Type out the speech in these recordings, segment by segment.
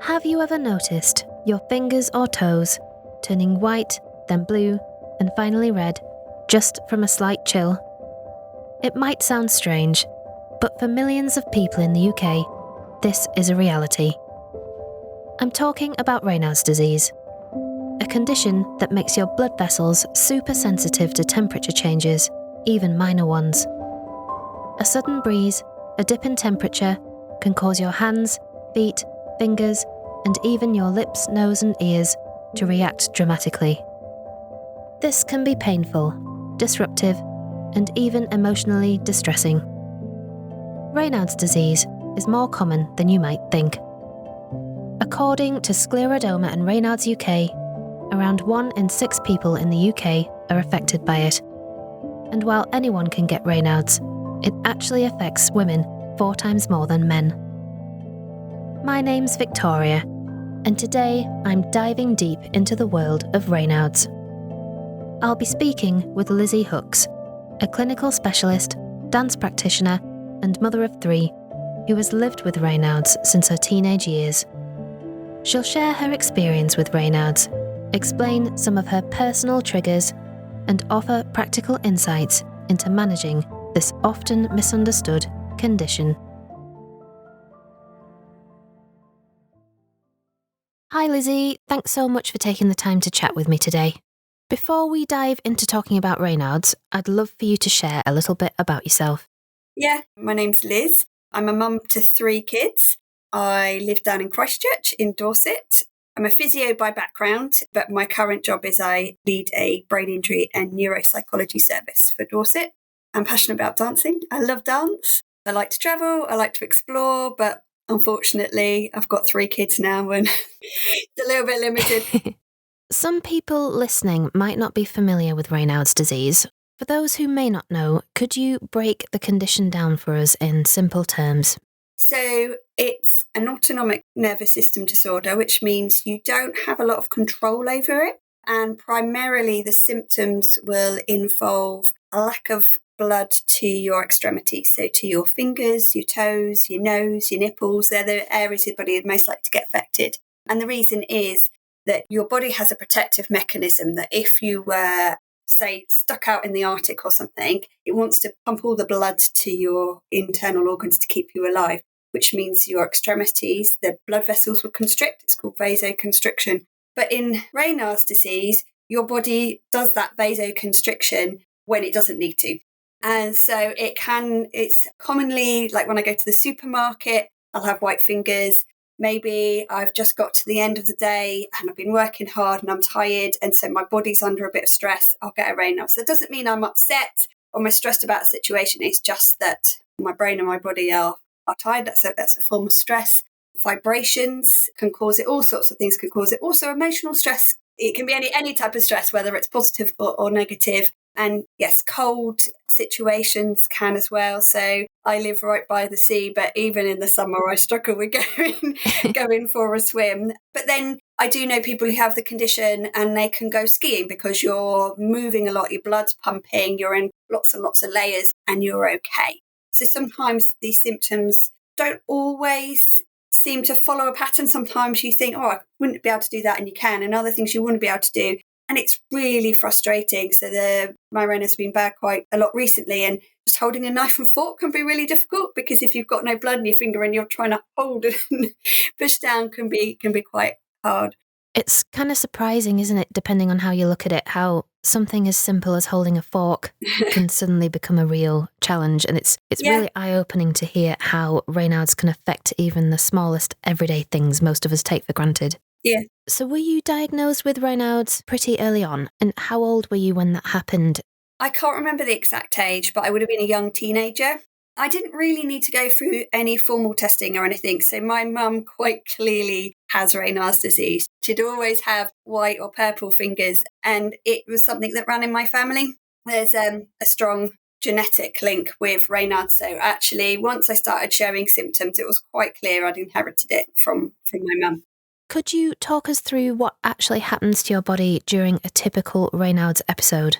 Have you ever noticed your fingers or toes turning white, then blue, and finally red, just from a slight chill? It might sound strange, but for millions of people in the UK, this is a reality. I'm talking about Raynaud's disease, a condition that makes your blood vessels super sensitive to temperature changes, even minor ones. A sudden breeze, a dip in temperature, can cause your hands, feet, fingers, and even your lips, nose, and ears to react dramatically. This can be painful, disruptive, and even emotionally distressing. Raynaud's disease is more common than you might think. According to Scleroderma and Raynaud's UK, around 1 in 6 people in the UK are affected by it. And while anyone can get Raynaud's, it actually affects women 4 times more than men. My name's Victoria, and today I'm diving deep into the world of Raynaud's. I'll be speaking with Lizzi Hooks, a clinical specialist, dance practitioner, and mother of 3, who has lived with Raynaud's since her teenage years. She'll share her experience with Raynaud's, explain some of her personal triggers, and offer practical insights into managing this often misunderstood condition. Hi Lizzi, thanks so much for taking the time to chat with me today. Before we dive into talking about Raynaud's, I'd love for you to share a little bit about yourself. Yeah, my name's Liz. I'm a mum to 3 kids. I live down in Christchurch in Dorset. I'm a physio by background, but my current job is I lead a brain injury and neuropsychology service for Dorset. I'm passionate about dancing. I love dance. I like to travel. I like to explore, but unfortunately, I've got 3 kids now and it's a little bit limited. Some people listening might not be familiar with Raynaud's disease. For those who may not know, could you break the condition down for us in simple terms? So it's an autonomic nervous system disorder, which means you don't have a lot of control over it. And primarily the symptoms will involve a lack of blood to your extremities. So to your fingers, your toes, your nose, your nipples, they're the areas your body is most likely to get affected. And the reason is that your body has a protective mechanism that if you were, say, stuck out in the Arctic or something, it wants to pump all the blood to your internal organs to keep you alive, which means your extremities, the blood vessels will constrict. It's called vasoconstriction. But in Raynaud's disease, your body does that vasoconstriction when it doesn't need to. And so it's commonly like when I go to the supermarket, I'll have white fingers. Maybe I've just got to the end of the day and I've been working hard and I'm tired. And so my body's under a bit of stress. I'll get a Raynaud's. So it doesn't mean I'm upset or I'm stressed about the situation. It's just that my brain and my body are tired. That's a form of stress. Vibrations can cause it. All sorts of things can cause it. Also, emotional stress. It can be any type of stress, whether it's positive or negative. And yes, cold situations can as well. So I live right by the sea, but even in the summer, I struggle with going for a swim. But then I do know people who have the condition and they can go skiing because you're moving a lot, your blood's pumping, you're in lots and lots of layers and you're okay. So sometimes these symptoms don't always seem to follow a pattern. Sometimes you think, I wouldn't be able to do that, and you can, and other things you wouldn't be able to do. And it's really frustrating. So my Raynaud's been bad quite a lot recently, and just holding a knife and fork can be really difficult because if you've got no blood in your finger and you're trying to hold and push down can be quite hard. It's kind of surprising, isn't it, depending on how you look at it, how something as simple as holding a fork can suddenly become a real challenge. And it's really eye-opening to hear how Raynaud's can affect even the smallest everyday things most of us take for granted. Yeah. So were you diagnosed with Raynaud's pretty early on? And how old were you when that happened? I can't remember the exact age, but I would have been a young teenager. I didn't really need to go through any formal testing or anything. So my mum quite clearly has Raynaud's disease. She'd always have white or purple fingers, and it was something that ran in my family. There's a strong genetic link with Raynaud's. So actually, once I started showing symptoms, it was quite clear I'd inherited it from my mum. Could you talk us through what actually happens to your body during a typical Raynaud's episode?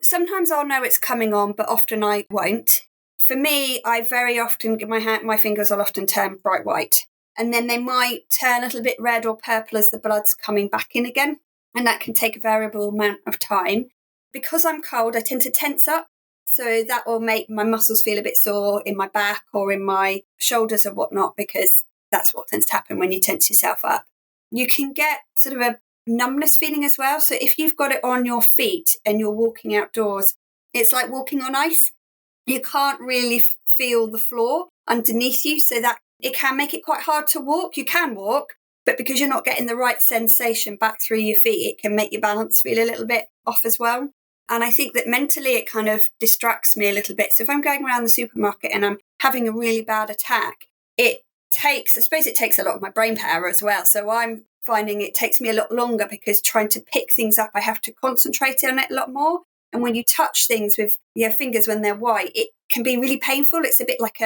Sometimes I'll know it's coming on, but often I won't. For me, I very often, my fingers will often turn bright white. and then they might turn a little bit red or purple as the blood's coming back in again. And that can take a variable amount of time. Because I'm cold, I tend to tense up. So that will make my muscles feel a bit sore in my back or in my shoulders or whatnot, because that's what tends to happen when you tense yourself up. You can get sort of a numbness feeling as well. So if you've got it on your feet and you're walking outdoors, it's like walking on ice. You can't really feel the floor underneath you, so that it can make it quite hard to walk. You can walk, but because you're not getting the right sensation back through your feet, it can make your balance feel a little bit off as well. And I think that mentally it kind of distracts me a little bit. So if I'm going around the supermarket and I'm having a really bad attack, I suppose it takes a lot of my brain power as well. So I'm finding it takes me a lot longer, because trying to pick things up, I have to concentrate on it a lot more. And when you touch things with your fingers when they're white, it can be really painful. It's a bit like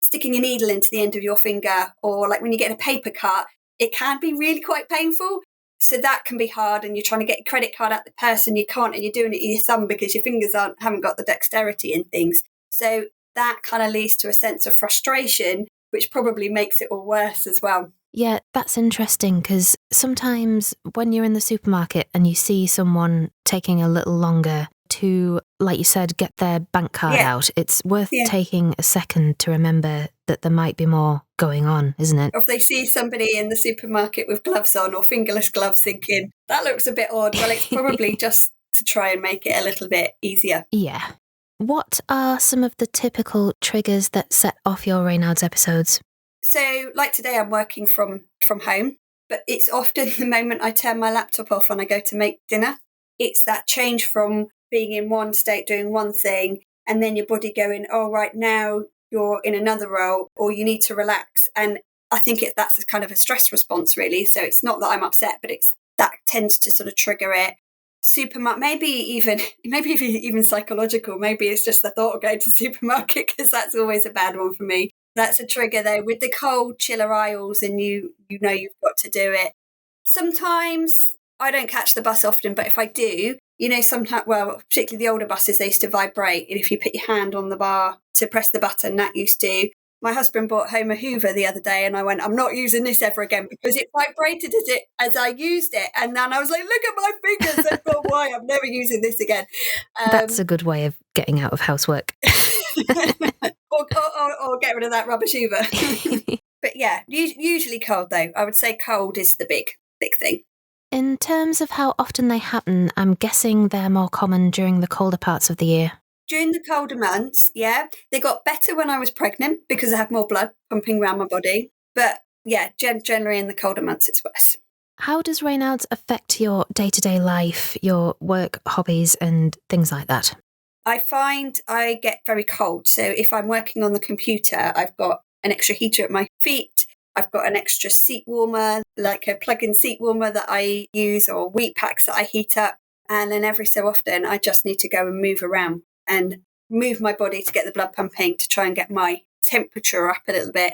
sticking a needle into the end of your finger, or like when you get a paper cut, it can be really quite painful. So that can be hard, and you're trying to get your credit card out the purse and you can't, and you're doing it with your thumb because your fingers haven't got the dexterity in things. So that kind of leads to a sense of frustration, which probably makes it all worse as well. Yeah, that's interesting, because sometimes when you're in the supermarket and you see someone taking a little longer to, like you said, get their bank card out, it's worth taking a second to remember that there might be more going on, isn't it? Or if they see somebody in the supermarket with gloves on, or fingerless gloves, thinking, that looks a bit odd. Well, it's probably just to try and make it a little bit easier. Yeah. What are some of the typical triggers that set off your Raynaud's episodes? So, like today, I'm working from home, but it's often the moment I turn my laptop off and I go to make dinner. It's that change from being in one state, doing one thing, and then your body going, oh, right, now you're in another role, or you need to relax. And I think that's a kind of a stress response, really. So it's not that I'm upset, but that tends to sort of trigger it. Supermarket, maybe even psychological. Maybe it's just the thought of going to supermarket, because that's always a bad one for me. That's a trigger, though, with the cold, chiller aisles, and you know you've got to do it. Sometimes I don't catch the bus often, but if I do, sometimes, well, particularly the older buses, they used to vibrate. And if you put your hand on the bar to press the button, that used to. My husband brought home a Hoover the other day, and I went, I'm not using this ever again, because it vibrated as I used it. And then I was like, look at my fingers. I thought, why? I'm never using this again. That's a good way of getting out of housework. or get rid of that rubbish Hoover. But yeah, usually cold, though. I would say cold is the big thing. In terms of how often they happen, I'm guessing they're more common during the colder parts of the year. During the colder months, yeah. They got better when I was pregnant, because I had more blood pumping around my body. But yeah, generally in the colder months, it's worse. How does Raynaud's affect your day-to-day life, your work, hobbies, and things like that? I find I get very cold. So if I'm working on the computer, I've got an extra heater at my feet. I've got an extra seat warmer, like a plug-in seat warmer that I use, or wheat packs that I heat up. And then every so often, I just need to go and move around and move my body to get the blood pumping, to try and get my temperature up a little bit.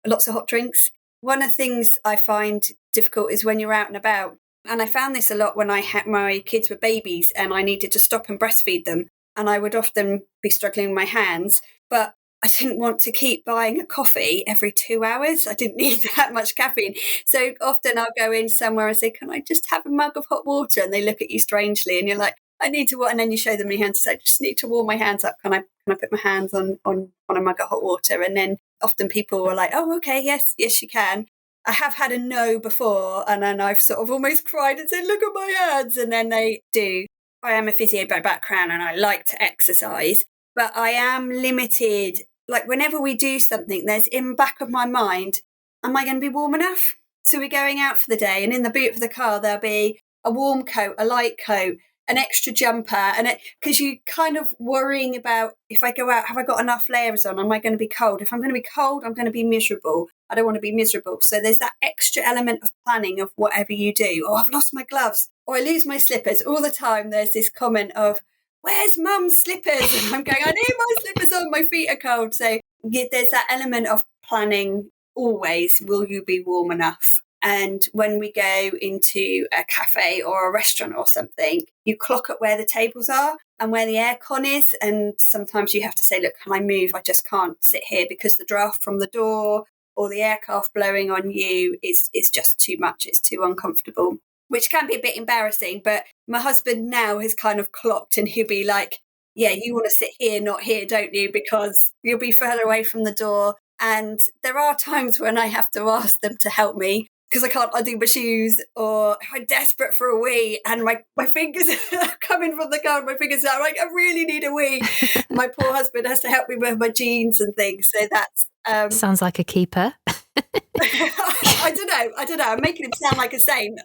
Lots of hot drinks. One of the things I find difficult is when you're out and about. And I found this a lot when I had my kids were babies and I needed to stop and breastfeed them. And I would often be struggling with my hands, but I didn't want to keep buying a coffee every 2 hours. I didn't need that much caffeine. So often I'll go in somewhere and say, can I just have a mug of hot water? And they look at you strangely and you're like, I need to, and then you show them your hands and say, I just need to warm my hands up. Can I put my hands on a mug of hot water? And then often people are like, oh, okay, yes, you can. I have had a no before, and then I've sort of almost cried and said, look at my hands. And then they do. I am a physio by background and I like to exercise, but I am limited. Like whenever we do something, there's in the back of my mind, am I going to be warm enough? So we're going out for the day, and in the boot of the car, there'll be a warm coat, a light coat, an extra jumper, and because you kind of worrying about, if I go out, have I got enough layers on? Am I going to be cold? If I'm going to be cold, I'm going to be miserable. I don't want to be miserable. So there's that extra element of planning of whatever you do. Oh, I've lost my gloves, or I lose my slippers. All the time there's this comment of, where's mum's slippers? And I'm going, I need my slippers on, my feet are cold. So there's that element of planning always. Will you be warm enough? And when we go into a cafe or a restaurant or something, you clock at where the tables are and where the aircon is. And sometimes you have to say, look, can I move? I just can't sit here because the draft from the door or the aircraft blowing on you is just too much. It's too uncomfortable, which can be a bit embarrassing. But my husband now has kind of clocked, and he'll be like, yeah, you want to sit here, not here, don't you? Because you'll be further away from the door. And there are times when I have to ask them to help me because I can't undo my shoes, or I'm desperate for a wee and my fingers are coming from the car, my fingers are like, I really need a wee. My poor husband has to help me with my jeans and things. So that's... Sounds like a keeper. I don't know. I'm making him sound like a saint.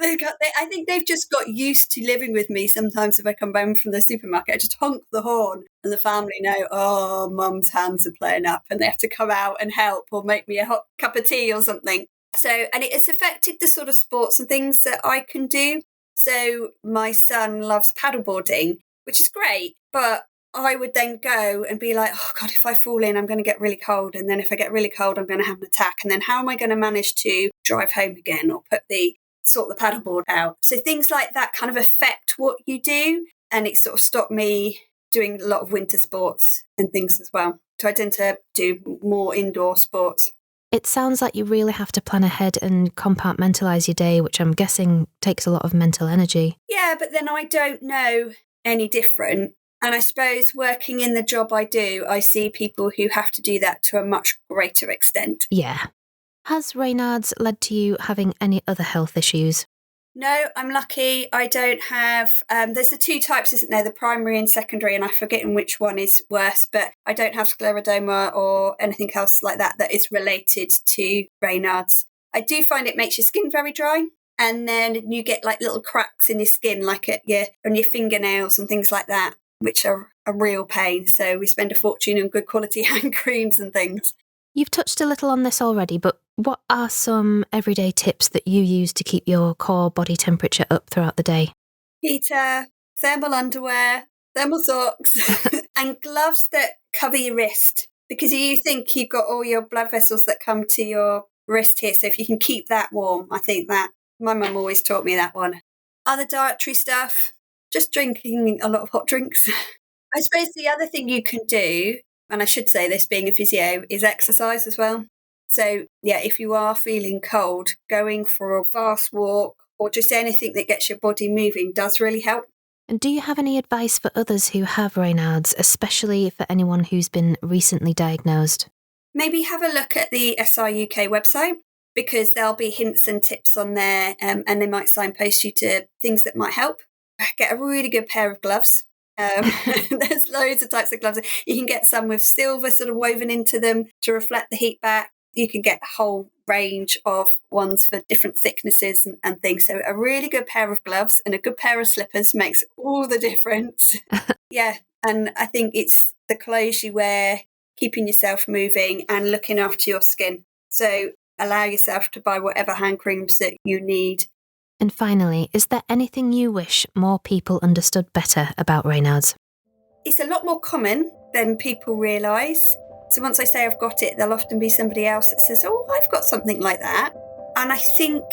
I think they've just got used to living with me. Sometimes if I come home from the supermarket, I just honk the horn and the family know, oh, mum's hands are playing up, and they have to come out and help or make me a hot cup of tea or something. So, and it has affected the sort of sports and things that I can do. So my son loves paddleboarding, which is great, but I would then go and be like, oh God, if I fall in, I'm going to get really cold. And then if I get really cold, I'm going to have an attack. And then how am I going to manage to drive home again or sort the paddleboard out? So things like that kind of affect what you do. And it sort of stopped me doing a lot of winter sports and things as well. So I tend to do more indoor sports. It sounds like you really have to plan ahead and compartmentalise your day, which I'm guessing takes a lot of mental energy. Yeah, but then I don't know any different. And I suppose working in the job I do, I see people who have to do that to a much greater extent. Yeah. Has Raynaud's led to you having any other health issues? No, I'm lucky. I don't have... there's the two types, isn't there? The primary and secondary, and I've forgotten which one is worse, but I don't have scleroderma or anything else like that is related to Raynaud's. I do find it makes your skin very dry, and then you get like little cracks in your skin, like on your fingernails and things like that, which are a real pain. So we spend a fortune on good quality hand creams and things. You've touched a little on this already, but what are some everyday tips that you use to keep your core body temperature up throughout the day? Heater, thermal underwear, thermal socks, and gloves that cover your wrist. Because you think you've got all your blood vessels that come to your wrist here. So if you can keep that warm, I think that... My mum always taught me that one. Other dietary stuff, just drinking a lot of hot drinks. I suppose the other thing you can do, and I should say this being a physio, is exercise as well. So, yeah, if you are feeling cold, going for a fast walk or just anything that gets your body moving does really help. And do you have any advice for others who have Raynaud's, especially for anyone who's been recently diagnosed? Maybe have a look at the SRUK website, because there'll be hints and tips on there, and they might signpost you to things that might help. Get a really good pair of gloves. There's loads of types of gloves. You can get some with silver sort of woven into them to reflect the heat back. You can get a whole range of ones for different thicknesses and things. So a really good pair of gloves and a good pair of slippers makes all the difference. Yeah, and I think it's the clothes you wear, keeping yourself moving and looking after your skin. So allow yourself to buy whatever hand creams that you need. And finally, is there anything you wish more people understood better about Raynaud's? It's a lot more common than people realise. So once I say I've got it, there'll often be somebody else that says, oh, I've got something like that. And I think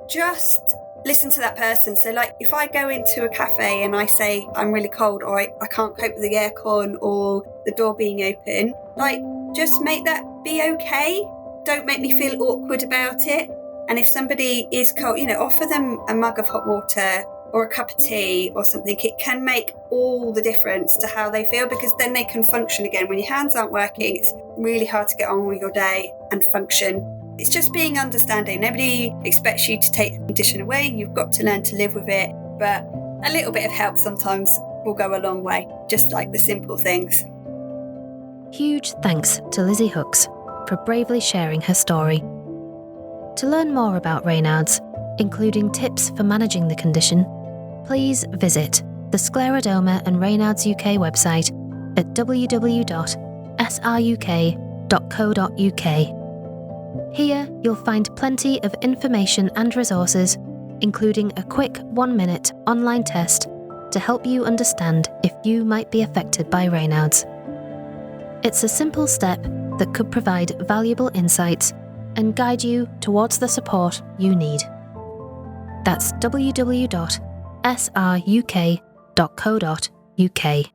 just listen to that person. So like if I go into a cafe and I say I'm really cold, or I can't cope with the aircon or the door being open, like just make that be okay. Don't make me feel awkward about it. And if somebody is cold, offer them a mug of hot water or a cup of tea or something. It can make all the difference to how they feel, because then they can function again. When your hands aren't working, it's really hard to get on with your day and function. It's just being understanding. Nobody expects you to take the condition away. You've got to learn to live with it. But a little bit of help sometimes will go a long way, just like the simple things. Huge thanks to Lizzi Hooks for bravely sharing her story. To learn more about Raynaud's, including tips for managing the condition, please visit the Scleroderma and Raynaud's UK website at www.sruk.co.uk. Here you'll find plenty of information and resources, including a quick 1-minute online test to help you understand if you might be affected by Raynaud's. It's a simple step that could provide valuable insights and guide you towards the support you need. That's www.sruk.co.uk.